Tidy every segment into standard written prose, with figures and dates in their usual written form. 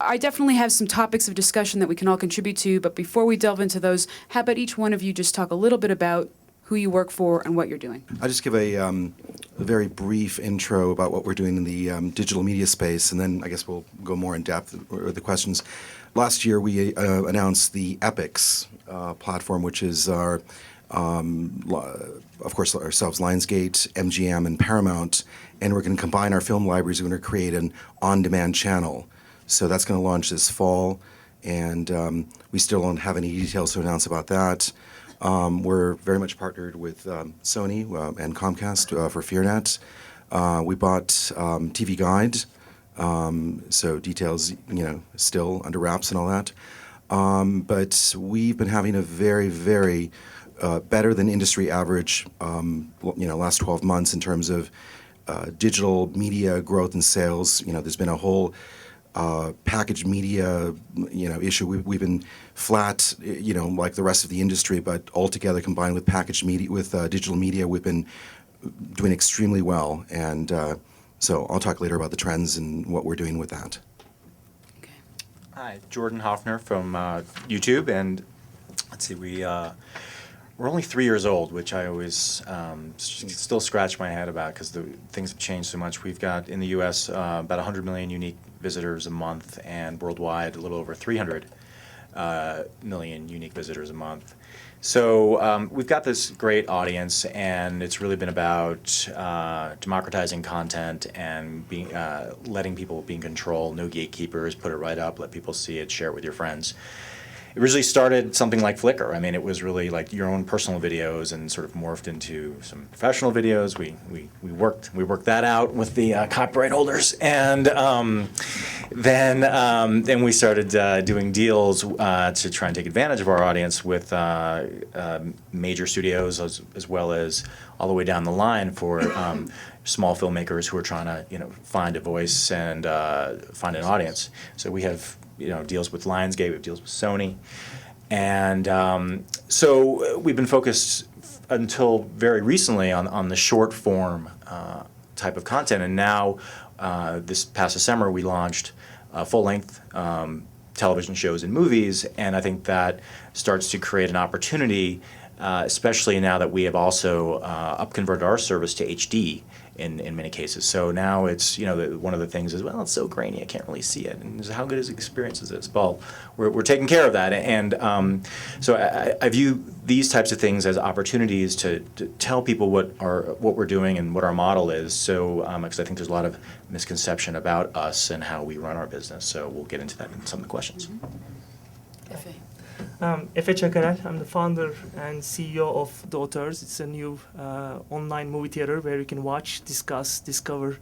I definitely have some topics of discussion that we can all contribute to, but before we delve into those, how about each one of you just talk a little bit about who you work for and what you're doing? I'll just give a very brief intro about what we're doing in the digital media space, and then I guess we'll go more in depth with the questions. Last year, we announced the Epics platform, which is our, of course, ourselves, Lionsgate, MGM, and Paramount, and we're going to combine our film libraries. We're going to create an on-demand channel. So that's going to launch this fall, and we still don't have any details to announce about that. We're very much partnered with Sony and Comcast for FearNet. We bought TV Guide, so details, still under wraps and all that. But we've been having a very, very better than industry average, last 12 months in terms of digital media growth and sales. There's been a whole packaged media, issue. We've been flat, like the rest of the industry, but altogether combined with packaged media, with digital media, we've been doing extremely well. And so I'll talk later about the trends and what we're doing with that. Okay. Hi, Jordan Hoffner from YouTube, and let's see, we're only 3 years old, which I always still scratch my head about because things have changed so much. We've got in the U.S. About 100 million unique visitors a month, and worldwide a little over 300 million unique visitors a month. So we've got this great audience, and it's really been about democratizing content and letting people be in control, no gatekeepers, put it right up, let people see it, share it with your friends. It originally started something like Flickr. I mean, it was really like your own personal videos and sort of morphed into some professional videos. We worked that out with the copyright holders, and then we started doing deals to try and take advantage of our audience with major studios as well as all the way down the line for small filmmakers who are trying to find a voice and find an audience. So we have deals with Lionsgate, we have deals with Sony, and so we've been focused until very recently on the short form type of content, and now this past December we launched full-length television shows and movies, and I think that starts to create an opportunity, especially now that we have also up-converted our service to HD in many cases. So now it's, one of the things is, well, it's so grainy, I can't really see it. And how good is the experience is this? Well, we're taking care of that. And so I view these types of things as opportunities to tell people what we're doing and what our model is. So, because I think there's a lot of misconception about us and how we run our business. So we'll get into that in some of the questions. Efe Çakarer. I'm the founder and CEO of The Authors. It's a new online movie theater where you can watch, discuss, discover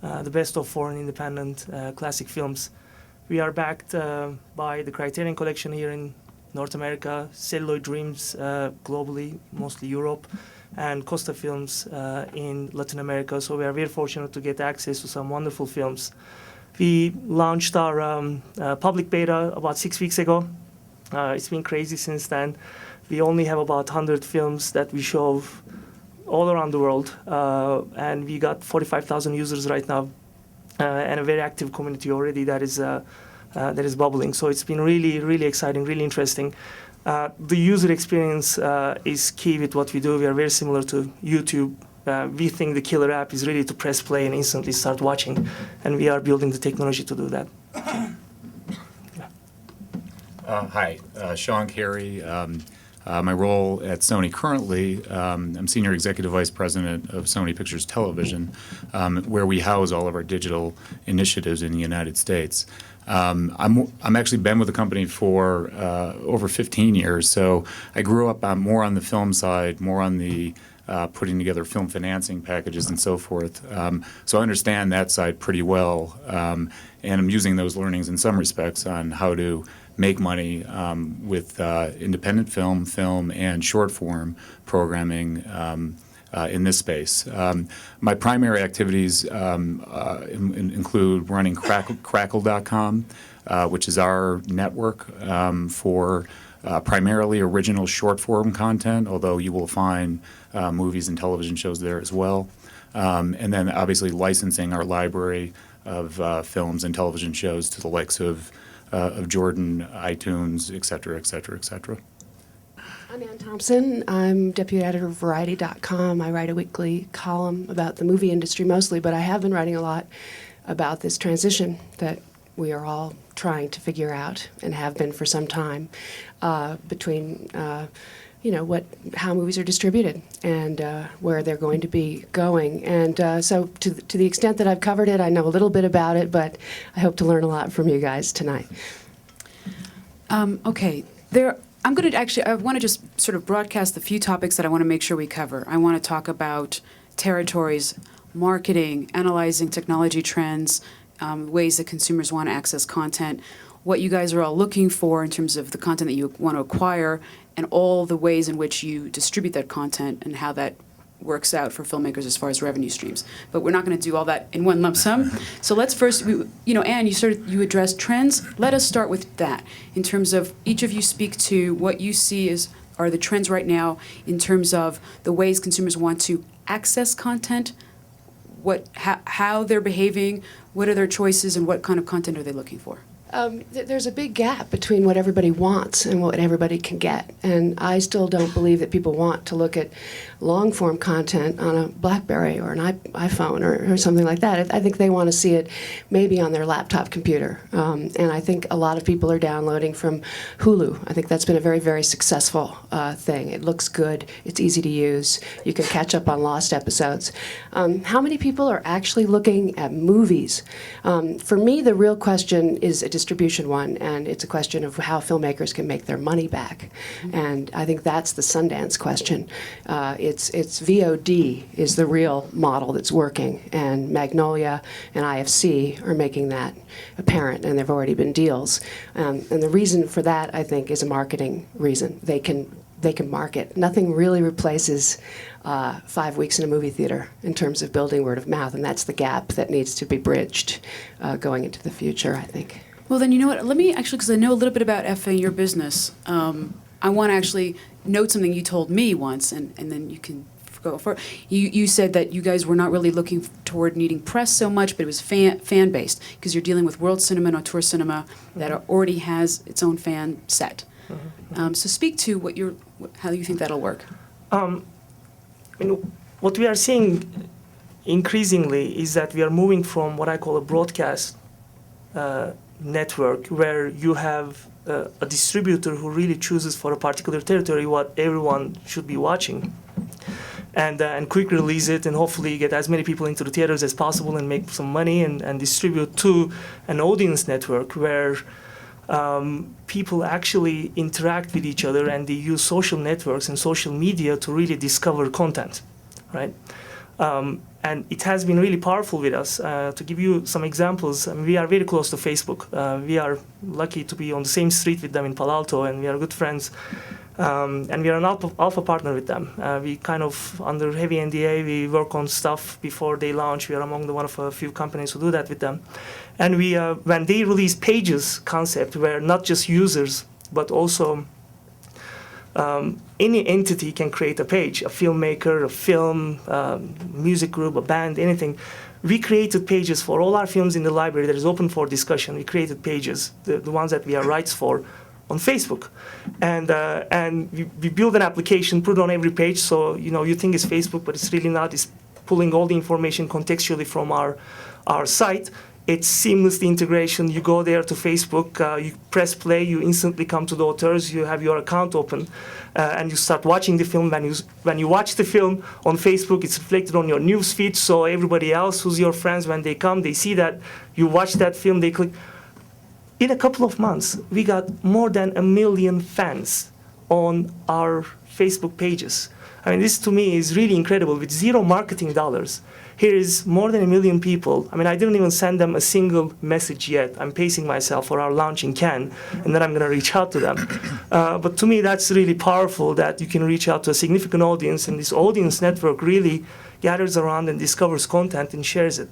the best of foreign independent classic films. We are backed by the Criterion Collection here in North America, Celluloid Dreams globally, mostly Europe, and Costa Films in Latin America. So we are very fortunate to get access to some wonderful films. We launched our public beta about 6 weeks ago. It's been crazy since then. We only have about 100 films that we show all around the world, and we got 45,000 users right now, and a very active community already that is bubbling. So it's been really, really exciting, really interesting. The user experience is key with what we do. We are very similar to YouTube. We think the killer app is really to press play and instantly start watching, and we are building the technology to do that. Hi, Sean Carey. My role at Sony currently, I'm Senior Executive Vice President of Sony Pictures Television, where we house all of our digital initiatives in the United States. I'm actually been with the company for over 15 years, so I grew up more on the film side, more on the putting together film financing packages and so forth. So I understand that side pretty well, and I'm using those learnings in some respects on how to make money with independent film, and short form programming in this space. My primary activities include running Crackle.com, which is our network for primarily original short form content, although you will find movies and television shows there as well. And then obviously licensing our library of films and television shows to the likes of Jordan, iTunes, et cetera, et cetera, et cetera. I'm Ann Thompson. I'm deputy editor of Variety.com. I write a weekly column about the movie industry mostly, but I have been writing a lot about this transition that we are all trying to figure out and have been for some time between how movies are distributed and where they're going to be going. And so to the extent that I've covered it, I know a little bit about it, but I hope to learn a lot from you guys tonight. Okay, I want to just sort of broadcast a few topics that I want to make sure we cover. I want to talk about territories, marketing, analyzing technology trends, ways that consumers want to access content, what you guys are all looking for in terms of the content that you want to acquire, and all the ways in which you distribute that content and how that works out for filmmakers as far as revenue streams. But we're not going to do all that in one lump sum. So let's first, Anne, you addressed trends. Let us start with that in terms of each of you speak to what you see are the trends right now in terms of the ways consumers want to access content, how they're behaving, what are their choices, and what kind of content are they looking for? There's a big gap between what everybody wants and what everybody can get. And I still don't believe that people want to look at long-form content on a BlackBerry or an iPhone or something like that. I think they want to see it maybe on their laptop computer. And I think a lot of people are downloading from Hulu. I think that's been a very, very successful thing. It looks good. It's easy to use. You can catch up on lost episodes. How many people are actually looking at movies? For me, the real question is a distribution one, and it's a question of how filmmakers can make their money back. And I think that's the Sundance question. It's VOD is the real model that's working, and Magnolia and IFC are making that apparent, and there have already been deals. And the reason for that, I think, is a marketing reason. They can market. Nothing really replaces 5 weeks in a movie theater in terms of building word of mouth, and that's the gap that needs to be bridged going into the future, I think. Well, then, you know what? Let me actually, because I know a little bit about FA, your business, I want to actually note something you told me once, and then you can go for. You said that you guys were not really looking toward needing press so much, but it was fan-based, because you're dealing with world cinema and auteur cinema that already has its own fan set. So speak to how you think that'll work. What we are seeing increasingly is that we are moving from what I call a broadcast network, where you have a distributor who really chooses for a particular territory what everyone should be watching, and quick release it, and hopefully get as many people into the theaters as possible and make some money, and distribute to an audience network where people actually interact with each other, and they use social networks and social media to really discover content, right? And it has been really powerful with us. To give you some examples, we are very close to Facebook. We are lucky to be on the same street with them in Palo Alto, and we are good friends. And we are an alpha partner with them. We kind of, under heavy NDA, we work on stuff before they launch. We are among one of a few companies who do that with them. And we, when they release Pages concept, where not just users, but also any entity can create a page, a filmmaker, a film, music group, a band, anything. We created pages for all our films in the library that is open for discussion. We created pages, the ones that we have rights for, on Facebook. And we build an application, put it on every page, so you think it's Facebook, but it's really not. It's pulling all the information contextually from our site. It's seamless integration. You go there to Facebook, you press play, you instantly come to the auteurs, you have your account open, and you start watching the film. When you watch the film on Facebook, it's reflected on your news feed, so everybody else who's your friends, when they come, they see that you watch that film, they click. In a couple of months, we got more than 1 million fans on our Facebook pages. I mean, this to me is really incredible. With zero marketing dollars, here is more than 1 million people. I mean, I didn't even send them a single message yet. I'm pacing myself for our launch in Cannes, and then I'm going to reach out to them. But to me, that's really powerful that you can reach out to a significant audience, and this audience network really gathers around and discovers content and shares it.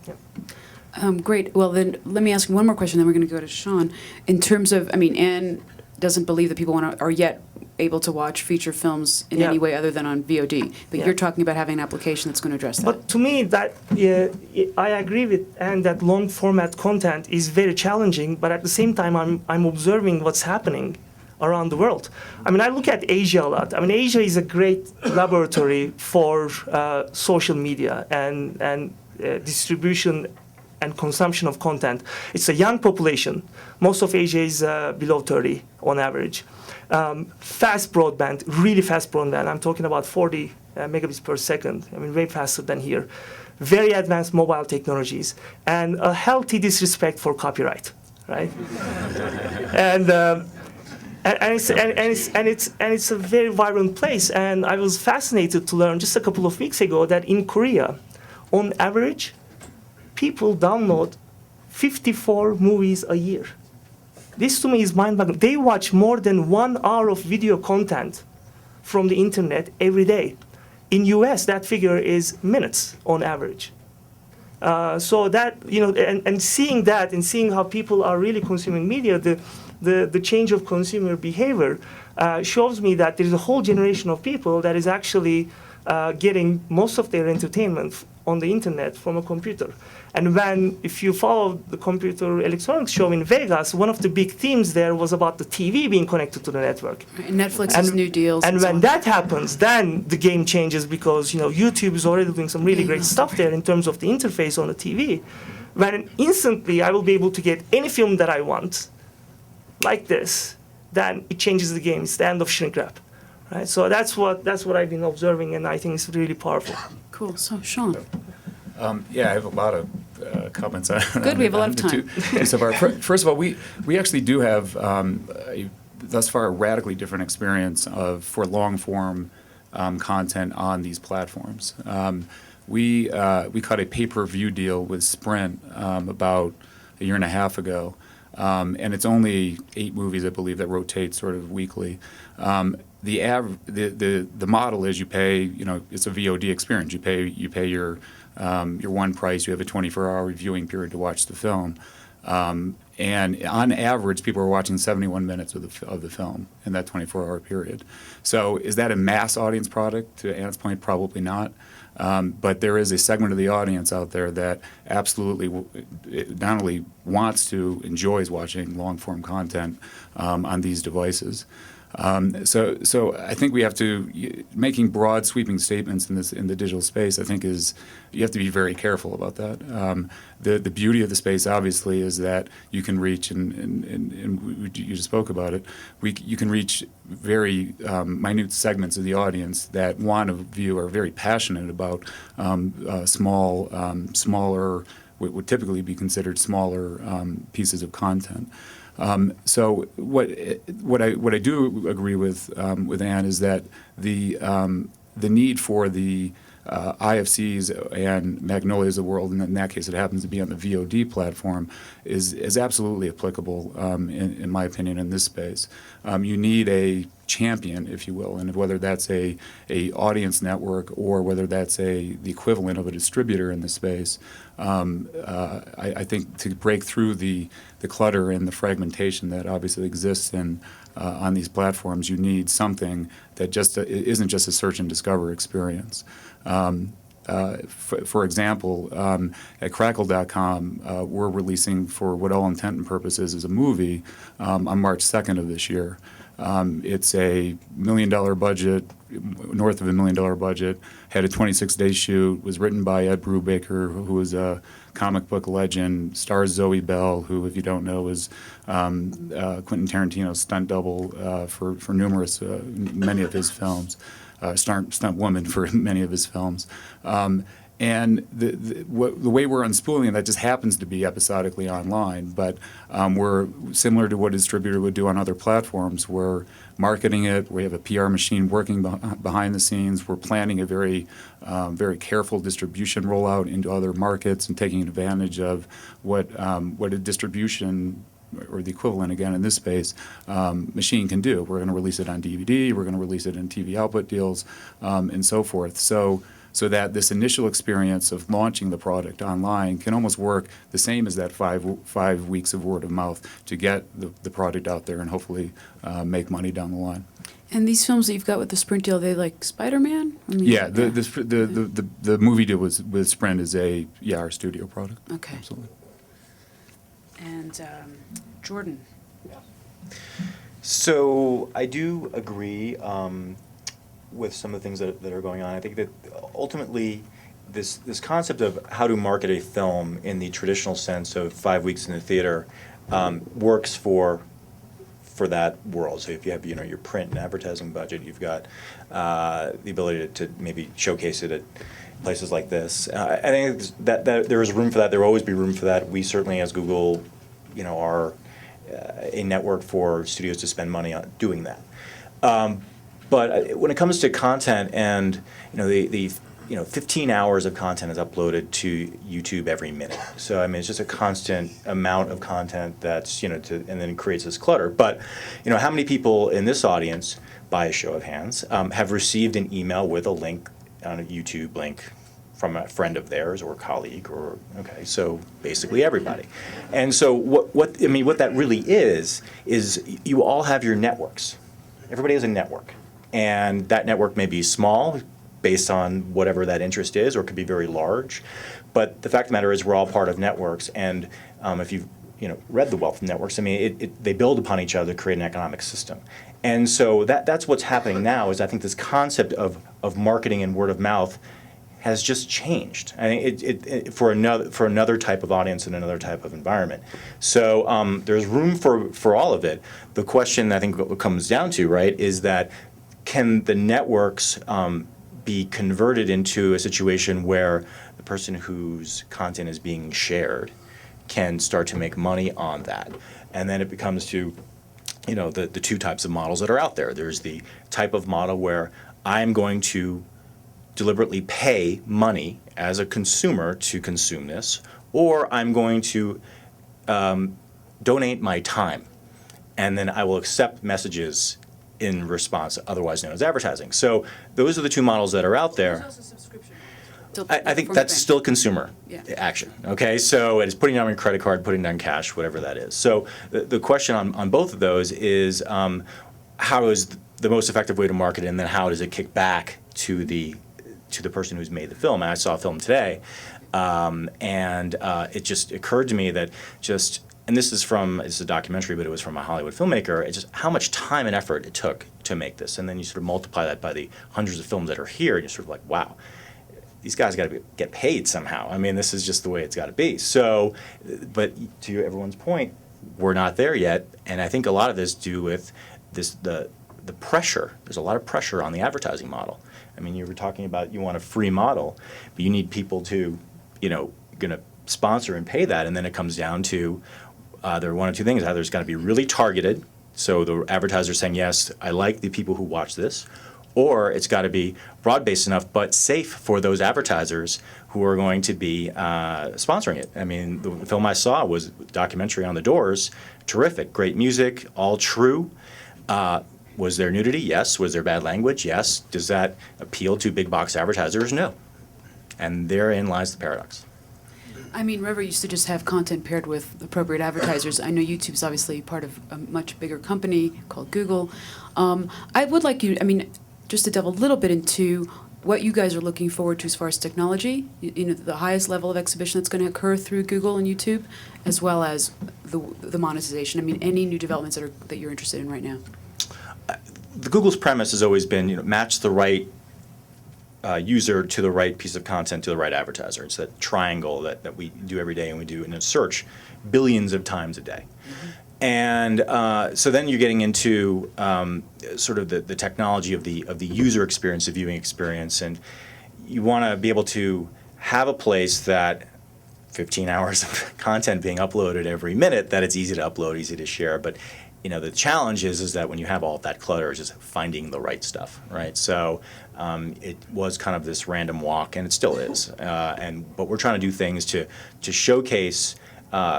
Yeah. Great. Well, then let me ask you one more question, then we're going to go to Sean. In terms of, Anne doesn't believe that people are yet able to watch feature films in Yeah. any way other than on VOD. But Yeah. you're talking about having an application that's going to address that. But to me, that I agree with, and that long format content is very challenging. But at the same time, I'm observing what's happening around the world. I mean, I look at Asia a lot. I mean, Asia is a great laboratory for social media and distribution and consumption of content. It's a young population. Most of Asia is below 30 on average. Fast broadband, really fast broadband. I'm talking about 40 megabits per second. I mean, way faster than here. Very advanced mobile technologies and a healthy disrespect for copyright, right? It's a very vibrant place. And I was fascinated to learn just a couple of weeks ago that in Korea, on average, people download 54 movies a year. This to me is mind-boggling. They watch more than 1 hour of video content from the internet every day. In US, that figure is minutes on average. So that, and seeing that and seeing how people are really consuming media, the change of consumer behavior shows me that there's a whole generation of people that is actually getting most of their entertainment on the internet from a computer. And if you follow the computer electronics show in Vegas, one of the big themes there was about the TV being connected to the network. And Netflix's new deals. And so when on. that happens, then the game changes because YouTube is already doing some really great stuff there in terms of the interface on the TV. When instantly I will be able to get any film that I want, like this, then it changes the game. It's the end of shrink wrap. Right? So that's what I've been observing, and I think it's really powerful. Cool. So, Sean. Yeah, I have a lot of comments on Good, we have a lot of the time. two so far. First of all, we actually do have thus far a radically different experience for long form content on these platforms. We cut a pay-per-view deal with Sprint about a year and a half ago, and it's only 8 movies, I believe, that rotate sort of weekly. The model is you pay, it's a VOD experience. You pay your one price. You have a 24-hour viewing period to watch the film, and on average, people are watching 71 minutes of the film in that 24-hour period. So, is that a mass audience product? To Anna's point, probably not. But there is a segment of the audience out there that absolutely not only wants to, enjoys watching long-form content on these devices. So I think we have to, making broad sweeping statements in the digital space, I think you have to be very careful about that. The beauty of the space obviously is that you can reach, and you just spoke about it, you can reach very minute segments of the audience that want to view, are very passionate about smaller, what would typically be considered smaller pieces of content. So what I do agree with Ann is that the need for the IFCs and Magnolias of the world, and in that case it happens to be on the VOD platform, is absolutely applicable in my opinion in this space. You need a champion, if you will, and whether that's a audience network or whether that's the equivalent of a distributor in the space. I think to break through the clutter and the fragmentation that obviously exists on these platforms, you need something that just isn't just a search and discover experience. For example, at Crackle.com, we're releasing, for what all intent and purposes is a movie, on March 2nd of this year. It's a $1 million budget, north of $1 million budget, had a 26-day shoot, was written by Ed Brubaker, who is a comic book legend, stars Zoe Bell, who, if you don't know, is Quentin Tarantino's stunt double for numerous, many of his films, stunt woman for many of his films. And the way we're unspooling that just happens to be episodically online, but we're similar to what a distributor would do on other platforms. We're marketing it. We have a PR machine working behind the scenes. We're planning a very careful distribution rollout into other markets and taking advantage of what a distribution or the equivalent, again, in this space, machine can do. We're going to release it on DVD. We're going to release it in TV output deals, and so forth. So that this initial experience of launching the product online can almost work the same as that five weeks of word of mouth to get the product out there and hopefully make money down the line. And these films that you've got with the Sprint deal, they like Spider-Man? I mean, Yeah, the movie deal with Sprint is our studio product. Okay. Absolutely. And Jordan. So I do agree with some of the things that are going on. I think that ultimately this concept of how to market a film in the traditional sense of 5 weeks in the theater works for that world. So if you have your print and advertising budget, you've got the ability to maybe showcase it at places like this. I think that there is room for that. There will always be room for that. We certainly, as Google, are a network for studios to spend money on doing that. But when it comes to content and the 15 hours of content is uploaded to YouTube every minute. So I mean, it's just a constant amount of content that's and then it creates this clutter. But how many people in this audience, by a show of hands, have received an email with a link on a YouTube link from a friend of theirs or a colleague so basically everybody. And so what that really is you all have your networks. Everybody has a network. And that network may be small based on whatever that interest is, or it could be very large. But the fact of the matter is we're all part of networks. And if you've read The Wealth of Networks, I mean, they build upon each other to create an economic system. And so that's what's happening now is I think this concept of marketing and word of mouth has just changed. I think it for another type of audience and another type of environment. So there's room for all of it. The question I think what comes down to, right, is that can the networks be converted into a situation where the person whose content is being shared can start to make money on that? And then it becomes to the two types of models that are out there. There's the type of model where I'm going to deliberately pay money as a consumer to consume this, or I'm going to donate my time, and then I will accept messages in response, otherwise known as advertising. So those are the two models that are out there. I think that's still consumer action. Okay, so it's putting down your credit card, putting down cash, whatever that is. So the question on both of those is how is the most effective way to market it, and then how does it kick back to the person who's made the film? And I saw a film today, and it just occurred to me that and this is a documentary, but it was from a Hollywood filmmaker. It's just how much time and effort it took to make this, and then you sort of multiply that by the hundreds of films that are here, and you're sort of like, wow, these guys got to get paid somehow. I mean, this is just the way it's got to be. So, but to everyone's point, we're not there yet, and I think a lot of this due with the pressure. There's a lot of pressure on the advertising model. I mean, you were talking about you want a free model, but you need people to, going to sponsor and pay that, and then it comes down to there are one or two things. Either it's got to be really targeted, so the advertiser's saying, yes, I like the people who watch this, or it's got to be broad-based enough but safe for those advertisers who are going to be sponsoring it. I mean, the film I saw was a documentary on the Doors, terrific, great music, all true. Was there nudity? Yes. Was there bad language? Yes. Does that appeal to big box advertisers? No. And therein lies the paradox. I mean, River used to just have content paired with appropriate advertisers. I know YouTube's obviously part of a much bigger company called Google. I would like you, just to delve a little bit into what you guys are looking forward to as far as technology, the highest level of exhibition that's going to occur through Google and YouTube, as well as the monetization. I mean, any new developments that you're interested in right now? The Google's premise has always been, match the right user to the right piece of content to the right advertiser. It's that triangle that we do every day, and we do in a search billions of times a day. Mm-hmm. And so then you're getting into sort of the technology of the user experience, the viewing experience, and you want to be able to have a place that 15 hours of content being uploaded every minute, that it's easy to upload, easy to share. But the challenge is that when you have all of that clutter, it's just finding the right stuff, right? So it was kind of this random walk, and it still is. But we're trying to do things to showcase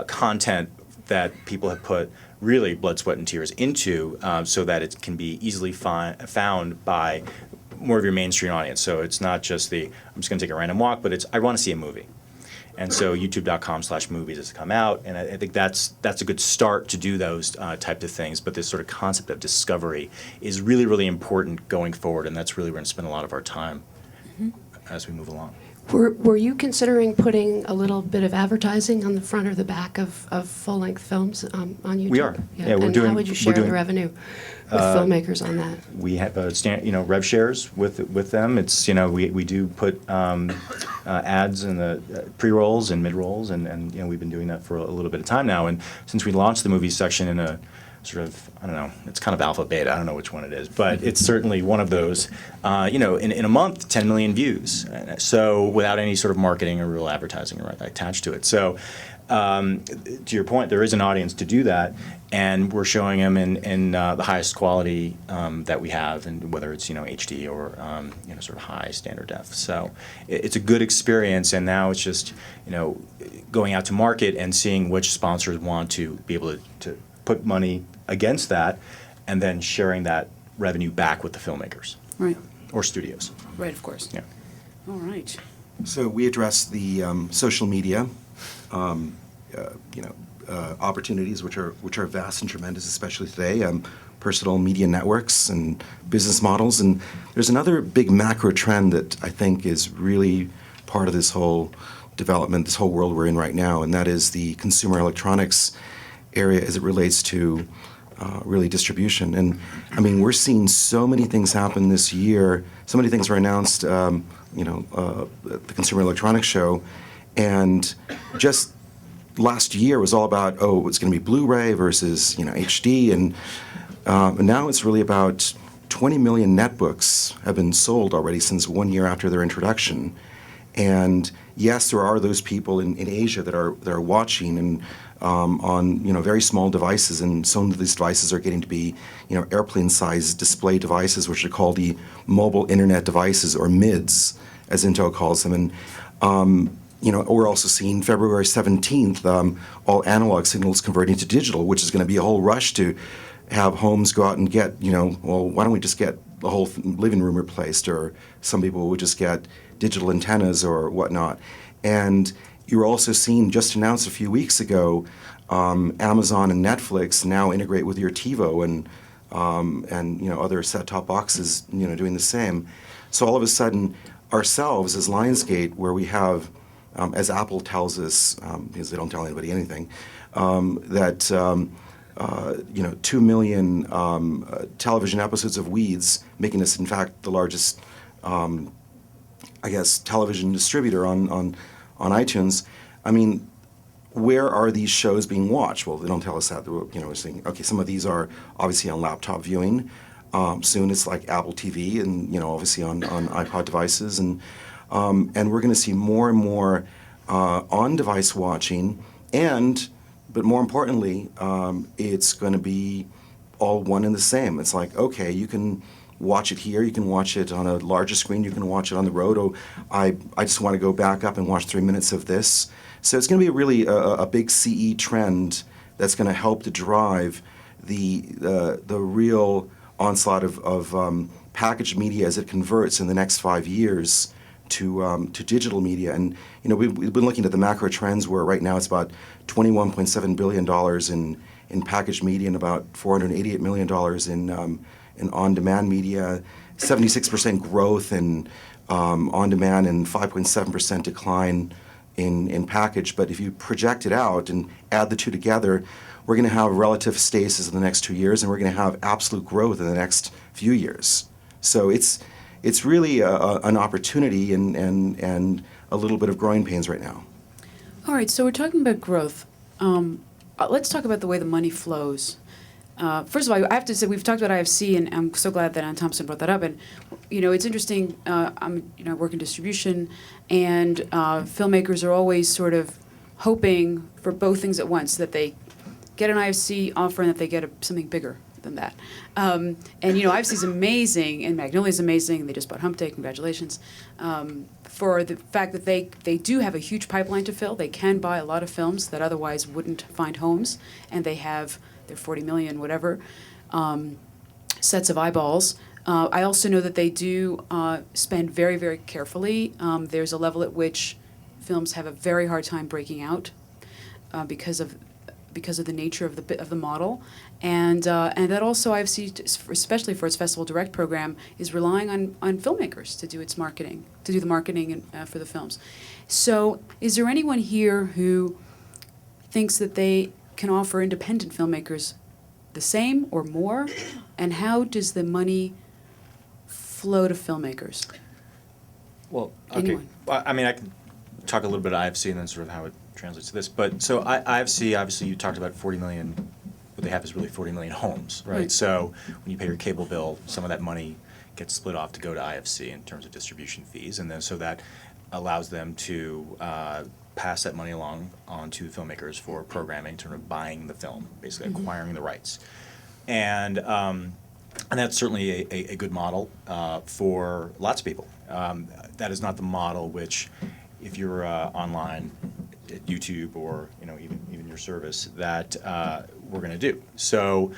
content that people have put really blood, sweat, and tears into, so that it can be easily found by more of your mainstream audience. So it's not just I'm just going to take a random walk, but I want to see a movie. And so youtube.com/movies has come out, and I think that's a good start to do those types of things. But this sort of concept of discovery is really, really important going forward, and that's really where we're going to spend a lot of our time as we move along. Were you considering putting a little bit of advertising on the front or the back of full-length films on YouTube? We are. Yeah, we're and doing- how would you we're share doing- the revenue with filmmakers on that? We have rev shares with them. It's we do put ads in the pre-rolls and mid-rolls, and we've been doing that for a little bit of time now. And since we launched the movie section in a sort of, I don't know, it's kind of alpha beta. I don't know which one it is, but it's certainly one of those. In a month, 10 million views. So without any sort of marketing or real advertising attached to it. So to your point, there is an audience to do that, and we're showing them in the highest quality that we have, and whether it's HD or sort of high standard def. So it's a good experience, and now it's just going out to market and seeing which sponsors want to be able to put money against that, and then sharing that revenue back with the filmmakers Right. or studios. Right, of course. Yeah. All right. So we address the social media, opportunities, which are vast and tremendous, especially today. Personal media networks and business models, and there's another big macro trend that I think is really part of this whole development, this whole world we're in right now, and that is the consumer electronics area as it relates to really distribution. And I mean, we're seeing so many things happen this year. So many things were announced, at the Consumer Electronics Show, and just last year was all about, it's going to be Blu-ray versus HD, and now it's really about 20 million netbooks have been sold already since 1 year after their introduction. And yes, there are those people in Asia that are watching and on very small devices, and some of these devices are getting to be airplane-sized display devices, which are called the mobile internet devices, or MIDs, as Intel calls them. And we're also seeing February 17th all analog signals converting to digital, which is going to be a whole rush to have homes go out and get why don't we just get the whole living room replaced, or some people would just get digital antennas or whatnot. And you're also seeing, just announced a few weeks ago, Amazon and Netflix now integrate with your TiVo and other set-top boxes doing the same. So all of a sudden, ourselves as Lionsgate, where we have, as Apple tells us, because they don't tell anybody anything, that 2 million television episodes of Weeds, making us in fact the largest television distributor on iTunes. I mean, where are these shows being watched? Well, they don't tell us that. We're saying, okay, some of these are obviously on laptop viewing. Soon it's like Apple TV, and obviously on iPod devices, and we're going to see more and more on-device watching, but more importantly, it's going to be all one and the same. It's like, okay, you can watch it here, you can watch it on a larger screen, you can watch it on the road, or I just want to go back up and watch 3 minutes of this. So it's going to be really a big CE trend that's going to help to drive the real onslaught of packaged media as it converts in the next 5 years to digital media. And we've been looking at the macro trends, where right now it's about $21.7 billion in packaged media and about $488 million in on-demand media, 76% growth in on-demand and 5.7% decline in package. But if you project it out and add the two together, we're going to have relative stasis in the next 2 years, and we're going to have absolute growth in the next few years. So it's really an opportunity and a little bit of growing pains right now. All right, so we're talking about growth. Let's talk about the way the money flows. First of all, I have to say we've talked about IFC, and I'm so glad that Ann Thompson brought that up. And it's interesting. I work in distribution, and filmmakers are always sort of hoping for both things at once: that they get an IFC offer and that they get something bigger than that. And IFC is amazing, and Magnolia is amazing. They just bought Hump Day. Congratulations. For the fact that they do have a huge pipeline to fill. They can buy a lot of films that otherwise wouldn't find homes, and they have their 40 million, whatever, sets of eyeballs. I also know that they do spend very, very carefully. There's a level at which films have a very hard time breaking out because of the nature of the model, and that also IFC, especially for its Festival Direct program, is relying on filmmakers to do its marketing, to do the marketing for the films. So, is there anyone here who thinks that they can offer independent filmmakers the same or more, and how does the money flow to filmmakers? Well, okay. Anyone? Well, I mean, I can talk a little bit of IFC and then sort of how it translates to this. But so IFC, obviously, you talked about 40 million. What they have is really 40 million homes, right? Right. So when you pay your cable bill, some of that money gets split off to go to IFC in terms of distribution fees, and then so that allows them to pass that money along on to filmmakers for programming, in terms of buying the film, basically acquiring the rights, and that's certainly a good model for lots of people. That is not the model which, if you're online at YouTube or even your service, that we're going to do. So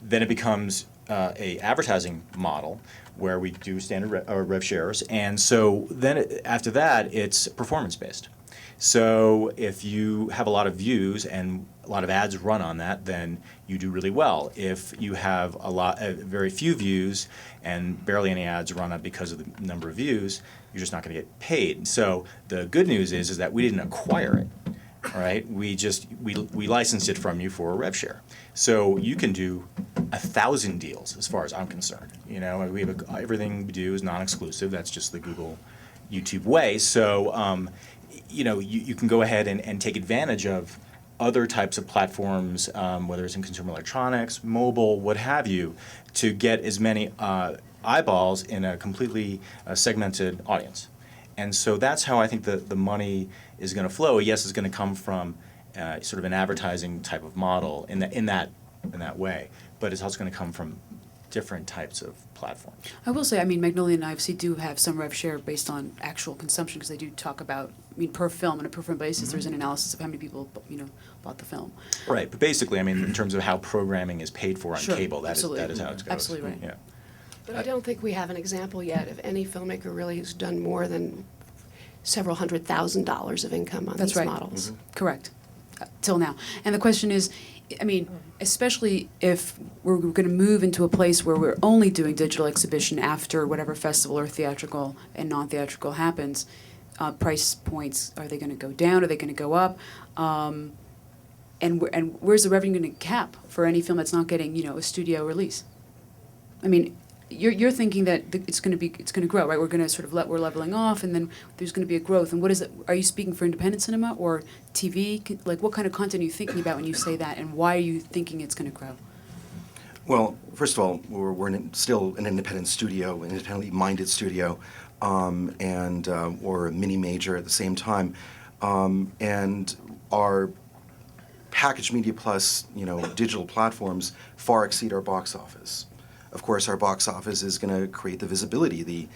then it becomes a advertising model where we do standard rev shares, and so then after that it's performance based. So if you have a lot of views and a lot of ads run on that, then you do really well. If you have very few views and barely any ads run on because of the number of views, you're just not going to get paid. So the good news is that we didn't acquire it, all right? We licensed it from you for a rev share. So you can do 1,000 deals as far as I'm concerned. We have everything we do is non-exclusive. That's just the Google, YouTube way. So you can go ahead and take advantage of other types of platforms, whether it's in consumer electronics, mobile, what have you, to get as many eyeballs in a completely segmented audience. And so that's how I think the money is going to flow. Yes, it's going to come from sort of an advertising type of model in that way, but it's also going to come from different types of platforms. I will say, Magnolia and IFC do have some rev share based on actual consumption, because they do talk about, per film, on a per film basis, there's an analysis of how many people, bought the film. Right, but basically, in terms of how programming is paid for on Sure, cable, that is absolutely. how it goes. Absolutely right. Yeah. But I don't think we have an example yet of any filmmaker really who's done more than several $100,000 of income on That's these right. models. Correct. Till now. And the question is, especially if we're going to move into a place where we're only doing digital exhibition after whatever festival or theatrical and non-theatrical happens, price points, are they going to go down? Are they going to go up? And where's the revenue going to cap for any film that's not getting, a studio release? You're thinking that it's going to grow, right? We're going to sort of we're leveling off, and then there's going to be a growth. And what is it? Are you speaking for independent cinema or TV? Like, what kind of content are you thinking about when you say that, and why are you thinking it's going to grow? Well, first of all, we're still an independent studio, an independently minded studio, and or a mini major at the same time, and our packaged media plus, digital platforms far exceed our box office. Of course, our box office is going to create the visibility,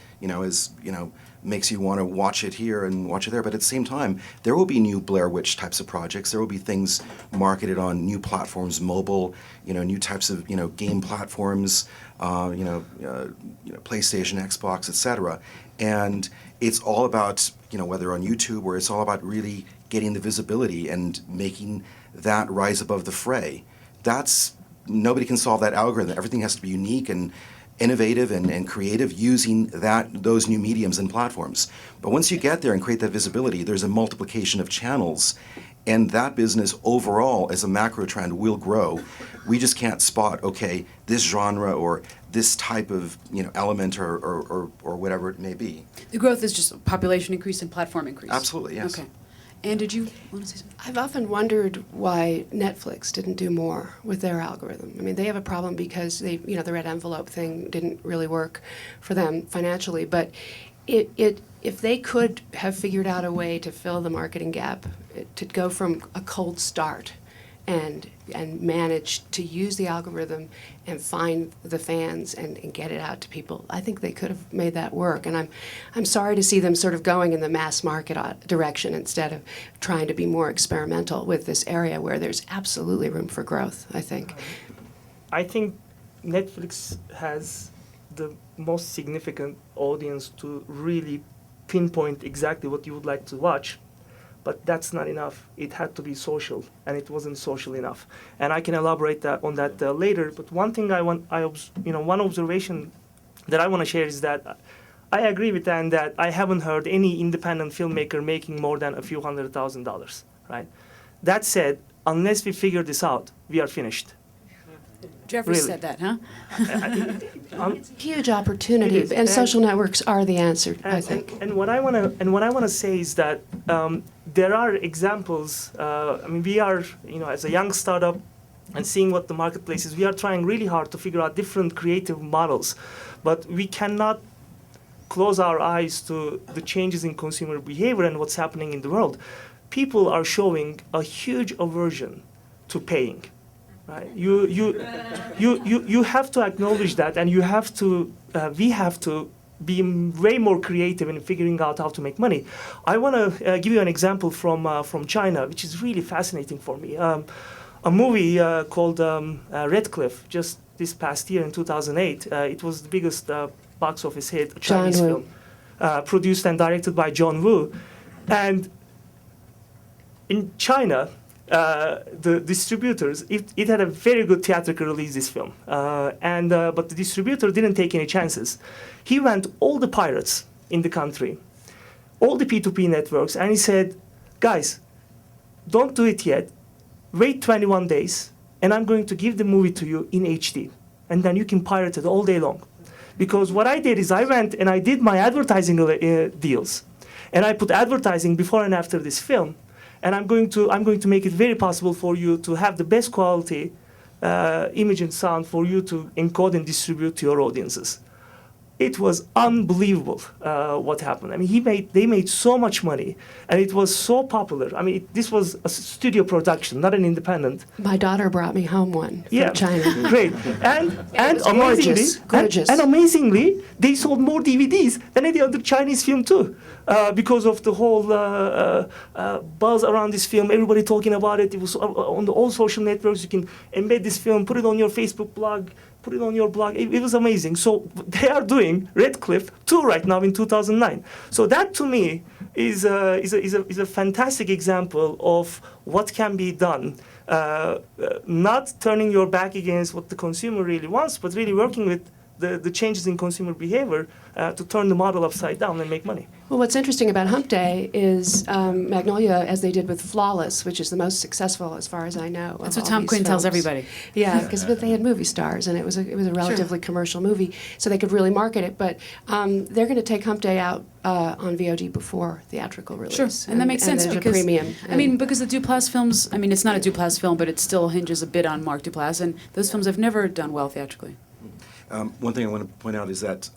makes you want to watch it here and watch it there. But at the same time, there will be new Blair Witch types of projects. There will be things marketed on new platforms, mobile, new types of, game platforms, PlayStation, Xbox, etc. And it's all about, whether on YouTube, or it's all about really getting the visibility and making that rise above the fray. Nobody can solve that algorithm. Everything has to be unique and innovative and creative using those new mediums and platforms. But once you get there and create that visibility, there's a multiplication of channels, and that business overall as a macro trend will grow. We just can't spot, this genre or this type of element or whatever it may be. The growth is just population increase and platform increase. Absolutely, yes. Okay. And did you want to say something? I've often wondered why Netflix didn't do more with their algorithm. They have a problem because the red envelope thing didn't really work for them financially. But if they could have figured out a way to fill the marketing gap, to go from a cold start and manage to use the algorithm and find the fans and get it out to people, I think they could have made that work. And I'm sorry to see them sort of going in the mass market direction instead of trying to be more experimental with this area where there's absolutely room for growth, I think. I think Netflix has the most significant audience to really pinpoint exactly what you would like to watch. But that's not enough. It had to be social, and it wasn't social enough. And I can elaborate on that later. But one thing one observation that I want to share is that I agree with Dan that I haven't heard any independent filmmaker making more than a few $100,000, right? That said, unless we figure this out, we are finished. Jeffrey Really? said that, huh? Huge opportunity, It is. and social networks are the answer, I And, think. and what I want to say is that there are examples. We are, as a young startup, and seeing what the marketplace is, we are trying really hard to figure out different creative models, but we cannot close our eyes to the changes in consumer behavior and what's happening in the world. People are showing a huge aversion to paying. Right? You have to acknowledge that, and we have to be way more creative in figuring out how to make money. I want to give you an example from China, which is really fascinating for me. A movie called Red Cliff, just this past year in 2008. It was the biggest box office hit, a Chinese John film, produced and directed by John Woo. And in China, the distributors, it had a very good theatrical release, this film. But the distributor didn't take any chances. He went all the pirates in the country, all the P2P networks, and he said, guys, don't do it yet. Wait 21 days, and I'm going to give the movie to you in HD. And then you can pirate it all day long. Because what I did is I went and I did my advertising deals. And I put advertising before and after this film. And I'm going to make it very possible for you to have the best quality image and sound for you to encode and distribute to your audiences. It was unbelievable what happened. They made so much money, and it was so popular. This was a studio production, not an independent. My daughter brought me home one from Yeah, China. great. And amazingly, gorgeous. And amazingly, they sold more DVDs than any other Chinese film too, because of the whole buzz around this film. Everybody talking about it. It was on all social networks. You can embed this film, put it on your Facebook blog, put it on your blog. It was amazing. So they are doing Red Cliff 2 right now in 2009. So that to me is a fantastic example of what can be done. Not turning your back against what the consumer really wants, but really working with the changes in consumer behavior to turn the model upside down and make money. Well, what's interesting about Hump Day is Magnolia, as they did with Flawless, which is the most successful, as far as I know. That's of what all Tom these Quinn tells films. everybody. Yeah, because they had movie stars, and it was a relatively commercial movie, so they could really market it. But they're going to take Hump Day out on VOD before theatrical release. Sure, and that makes sense there's because a premium. because the Duplass films. It's not a Duplass film, but it still hinges a bit on Mark Duplass, and those films have never done well theatrically. One thing I want to point out is that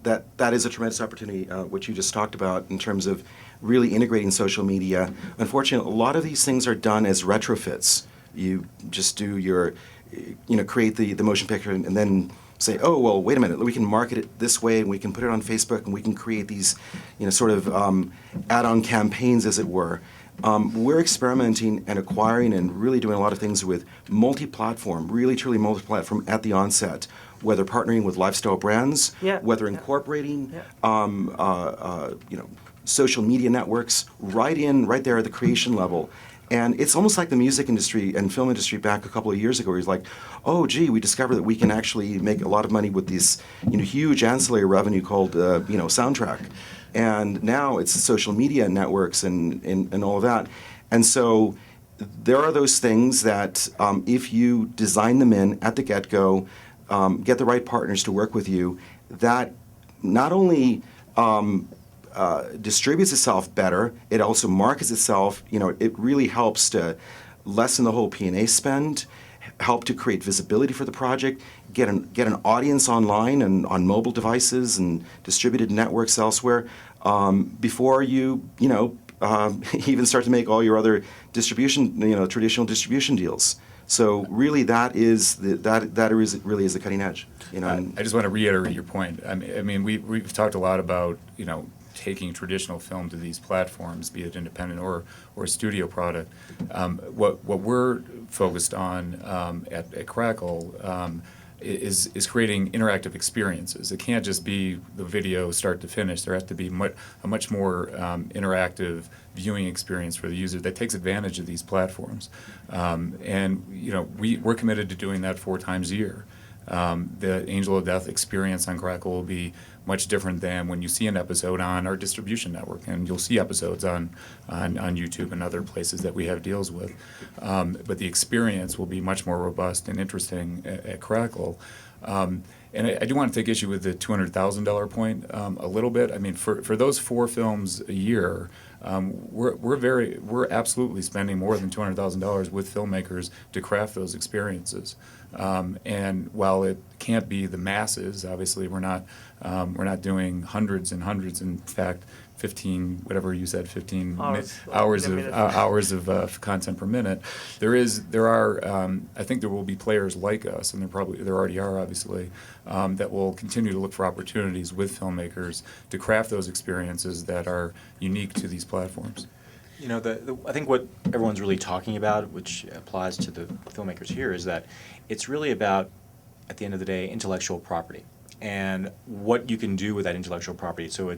that is a tremendous opportunity, which you just talked about, in terms of really integrating social media. Unfortunately, a lot of these things are done as retrofits. You just do your, create the motion picture and then say, oh, well, wait a minute, we can market it this way, and we can put it on Facebook, and we can create these, sort of add-on campaigns, as it were. We're experimenting and acquiring and really doing a lot of things with multi-platform, really truly multi-platform at the onset, whether partnering with lifestyle brands, whether incorporating, social media networks right there at the creation level. And it's almost like the music industry and film industry back a couple of years ago, where it's like, oh, gee, we discovered that we can actually make a lot of money with this, huge ancillary revenue called, soundtrack. And now it's social media networks and all of that. And so there are those things that if you design them in at the get-go, get the right partners to work with you, that not only distributes itself better, it also markets itself. It really helps to lessen the whole P&A spend, help to create visibility for the project, get an audience online and on mobile devices and distributed networks elsewhere before you even start to make all your other distribution, traditional distribution deals. So really, that really is the cutting edge. I just want to reiterate your point. We've talked a lot about taking traditional film to these platforms, be it independent or a studio product. What we're focused on at Crackle, is creating interactive experiences. It can't just be the video start to finish. There has to be a much more interactive viewing experience for the user that takes advantage of these platforms. And we're committed to doing that 4 times a year. The Angel of Death experience on Crackle will be much different than when you see an episode on our distribution network, and you'll see episodes on YouTube and other places that we have deals with. But the experience will be much more robust and interesting at Crackle. And I do want to take issue with the $200,000 point a little bit. I mean, for those 4 films a year, we're absolutely spending more than $200,000 with filmmakers to craft those experiences. And while it can't be the masses, obviously we're not doing hundreds and hundreds. In fact, 15 hours of content per minute. There are I think there will be players like us, and there already are obviously, that will continue to look for opportunities with filmmakers to craft those experiences that are unique to these platforms. I think what everyone's really talking about, which applies to the filmmakers here, is that it's really about, at the end of the day, intellectual property and what you can do with that intellectual property. So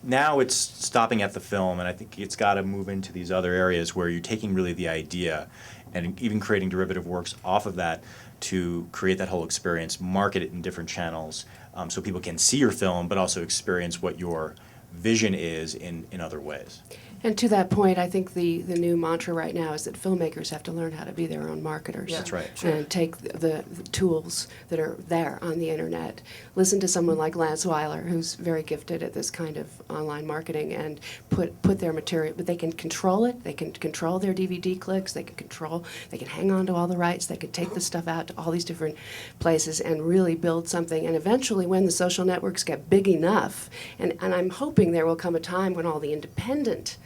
now it's stopping at the film, and I think it's got to move into these other areas where you're taking really the idea and even creating derivative works off of that to create that whole experience, market it in different channels, so people can see your film but also experience what your vision is in other ways. And to that point, I think the new mantra right now is that filmmakers have to learn how to be their own marketers. Yeah. That's right. And take the tools that are there on the internet. Listen to someone like Lance Weiler, who's very gifted at this kind of online marketing, and put their material, but they can control it. They can control their DVD clicks. They can hang on to all the rights. They can take the stuff out to all these different places and really build something. And eventually, when the social networks get big enough, and I'm hoping there will come a time when all the independent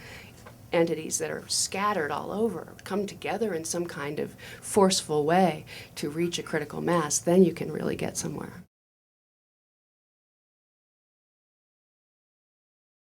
entities that are scattered all over come together in some kind of forceful way to reach a critical mass, then you can really get somewhere.